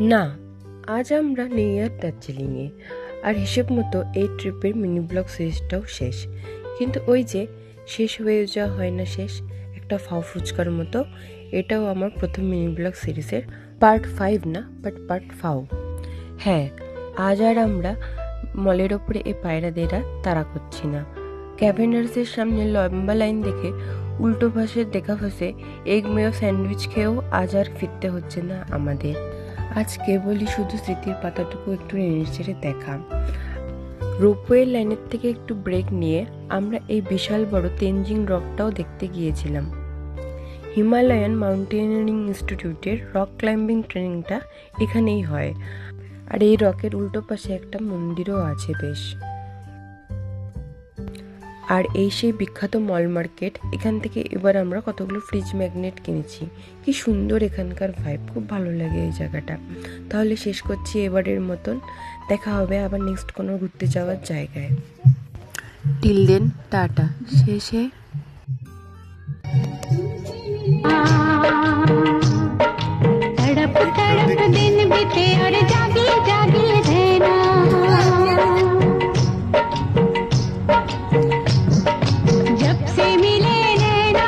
না, আজ আমরা নেই আর দার্জিলিংয়ে। আর হিসেব মতো এই ট্রিপের মিনি ব্লগ সিরিজটাও শেষ। কিন্তু ওই যে শেষ হয়ে যাওয়া হয় না শেষ, একটা ফাও ফুচকার মতো এটাও আমার প্রথম মিনি ব্লগ সিরিজের পার্ট 5 না, বাট পার্ট ফাও। হ্যাঁ, আজ আর আমরা মলের ওপরে এই পায়রাদের তাড়া করছি না। ক্যাভেন্ডার্সের সামনে লম্বা লাইন দেখে উল্টো পাশে দেখা ফাঁসে এগ মেয়ো স্যান্ডউইচ খেয়েও আজ আর ফিরতে হচ্ছে না আমাদের। আজকে বলি শুধু স্মৃতির পাতাটুকু একটু নেড়েচেড়ে দেখা। রোপওয়ের লাইনের থেকে একটু ব্রেক নিয়ে আমরা এই বিশাল বড় তেনজিং রকটাও দেখতে গিয়েছিলাম। হিমালয়ান মাউন্টেনিয়ারিং ইনস্টিটিউটের রক ক্লাইম্বিং ট্রেনিংটা এখানেই হয়। আর এই রকের উল্টো পাশে একটা মন্দিরও আছে বেশ। আর এই সেই বিখ্যাত মল মার্কেট। এখান থেকে এবার আমরা কতগুলো ফ্রিজ ম্যাগনেট কিনেছি। কি সুন্দর এখানকার ভাইব, খুব ভালো লাগে এই জায়গাটা। তাহলে শেষ করছি এবারের মতন। দেখা হবে আবার নেক্সট কোনো ঘুরতে যাওয়ার জায়গায়। Till then, tata. শেষে